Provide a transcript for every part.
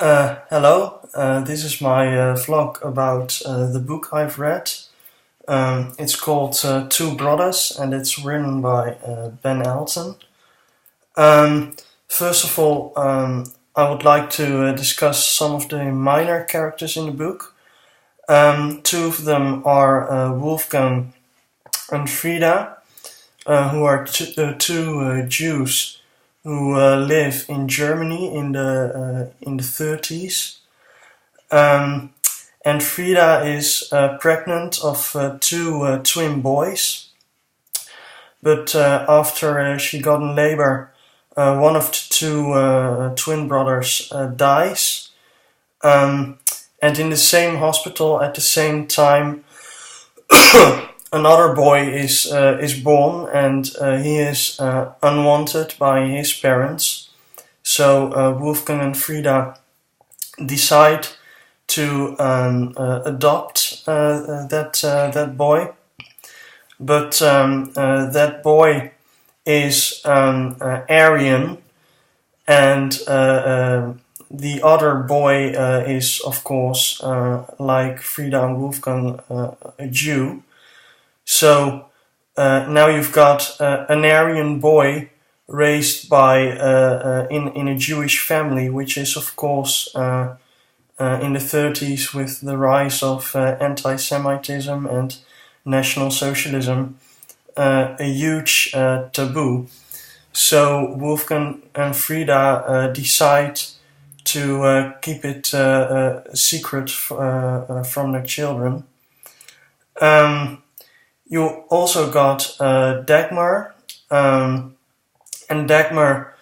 Hello, this is my vlog about the book I've read. It's called Two Brothers and it's written by Ben Elton. Um, First of all, I would like to discuss some of the minor characters in the book. Two of them are Wolfgang and Frida, who are two Jews who live in Germany in the 30s. And Frida is pregnant of two twin boys, but after she got in labor, one of the two twin brothers dies, and in the same hospital at the same time, another boy is born, and he is unwanted by his parents. So Wolfgang and Frida decide to adopt that boy, but that boy is Aryan, and the other boy is, of course, like Frida and Wolfgang, a Jew. So now you've got an Aryan boy raised by in a Jewish family, which is, of course, in the 30s, with the rise of anti-Semitism and National Socialism, a huge taboo. So Wolfgang and Frida decide to keep it secret from their children. You also got Dagmar, and Dagmar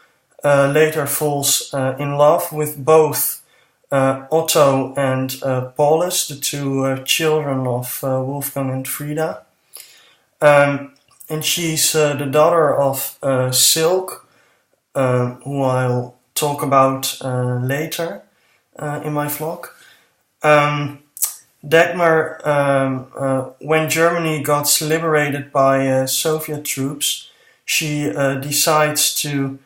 later falls in love with both Otto and Paulus, the two children of Wolfgang and Frida. And she's the daughter of Silk, who I'll talk about later in my vlog. Dagmar, when Germany got liberated by Soviet troops, she decides to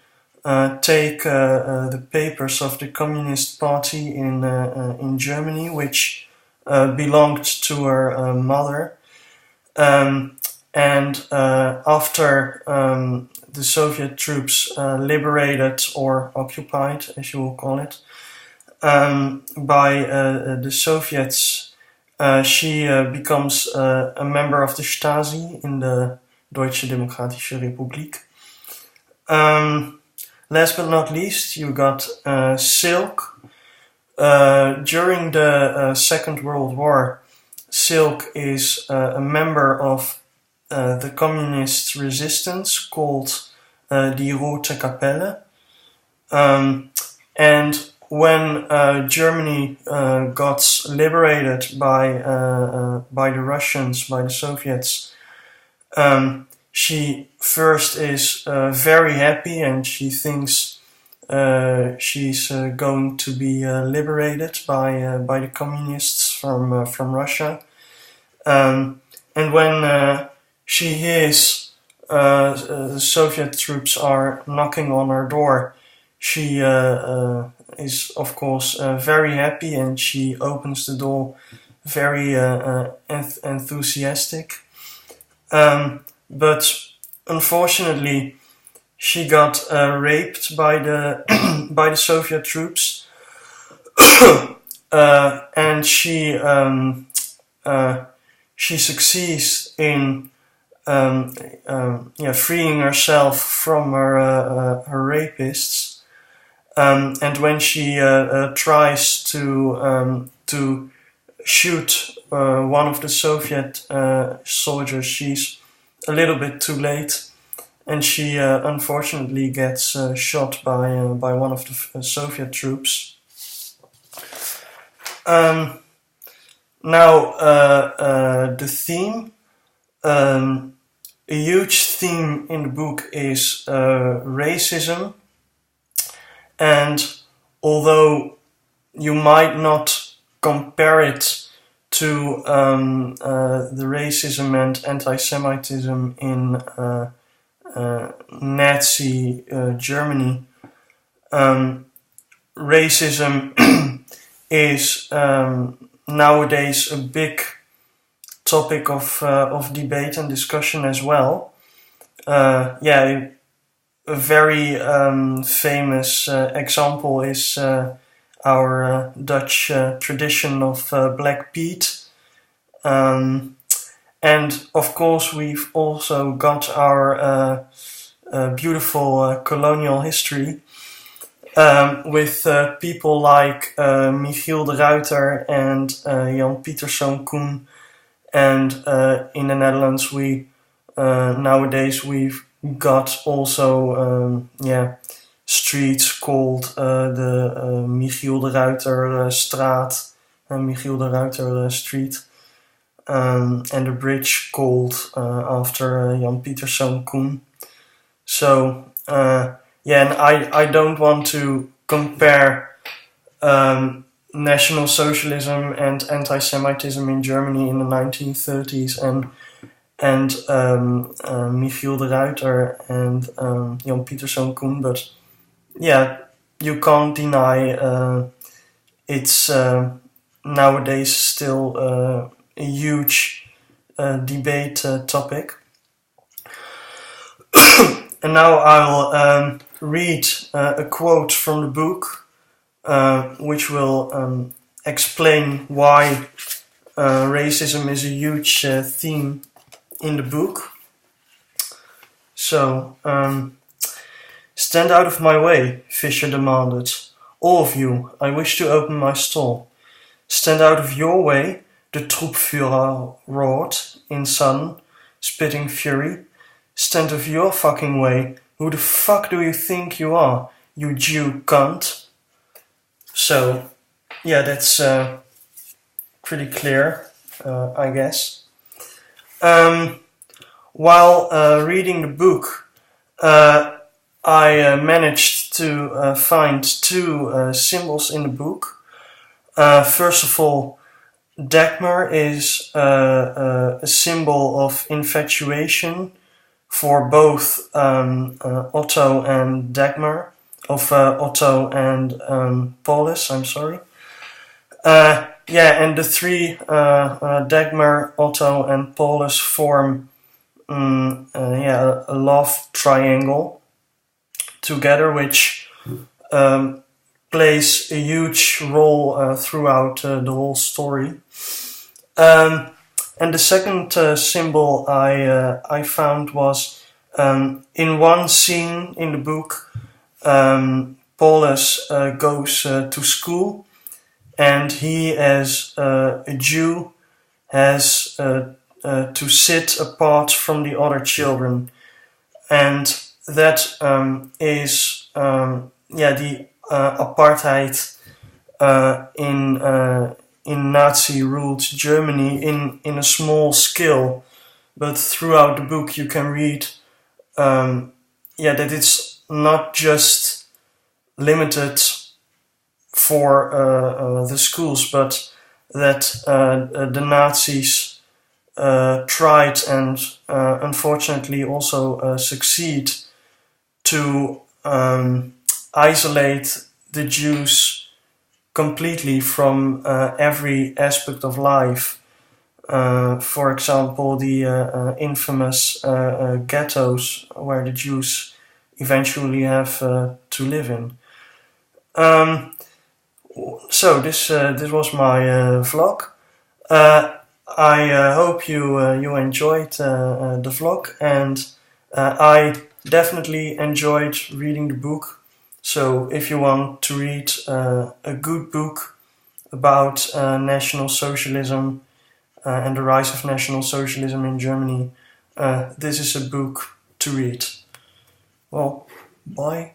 take the papers of the Communist Party in Germany, which belonged to her mother. And after the Soviet troops liberated or occupied, as you will call it, by the Soviets, she becomes a member of the Stasi in the Deutsche Demokratische Republik. Last but not least, you got Silk. During the Second World War, Silk is a member of the communist resistance called Die Rote Kapelle. And when Germany got liberated by the Russians, by the Soviets, she first is very happy, and she thinks she's going to be liberated by the communists from Russia. And when she hears the Soviet troops are knocking on her door, she is, of course, very happy, and she opens the door very enthusiastic. But unfortunately, she got raped by the by the Soviet troops, and she succeeds in freeing herself from her rapists. And when she tries to shoot one of the Soviet soldiers, she's a little bit too late, and she unfortunately gets shot by one of the Soviet troops. Now the theme, a huge theme in the book is racism, and although you might not compare it to the racism and anti-Semitism in Nazi Germany, racism is nowadays a big topic of debate and discussion as well. A very famous example is our Dutch tradition of Black Pete. And of course we've also got our beautiful colonial history with people like Michiel de Ruiter and Jan Pieterszoon Koen. And in the Netherlands nowadays we've got also streets called the Michiel de Ruiter Straat and Michiel de Ruiter Street. And a bridge called after Jan Pieterszoon Koen. So, and I don't want to compare National Socialism and anti-Semitism in Germany in the 1930s and Michiel de Ruiter and Jan Pieterszoon Koen, but you can't deny it's nowadays still a huge debate topic. And now I'll read a quote from the book, which will explain why racism is a huge theme in the book. So, stand out of my way, Fisher demanded. All of you, I wish to open my stall. Stand out of your way, the Troopführer roared, in sudden, spitting fury. Stand of your fucking way. Who the fuck do you think you are, you Jew cunt? So, that's pretty clear, I guess. While reading the book, I managed to find two symbols in the book. First of all, Dagmar is a symbol of infatuation for both Otto and Dagmar, of Otto and Paulus, I'm sorry. And the three, Dagmar, Otto and Paulus, form a love triangle together, which plays a huge role throughout the whole story. And the second symbol I found was in one scene in the book, Paulus goes to school, and he, as a Jew, has to sit apart from the other children, and that is the apartheid in Nazi-ruled Germany in a small scale. But throughout the book you can read that it's not just limited for the schools, but that the Nazis tried and unfortunately also succeed to isolate the Jews completely from every aspect of life. For example, the infamous ghettos where the Jews eventually have to live in. So this was my vlog. I hope you enjoyed the vlog, and I definitely enjoyed reading the book. So if you want to read a good book about National Socialism and the rise of National Socialism in Germany, this is a book to read. Well, bye.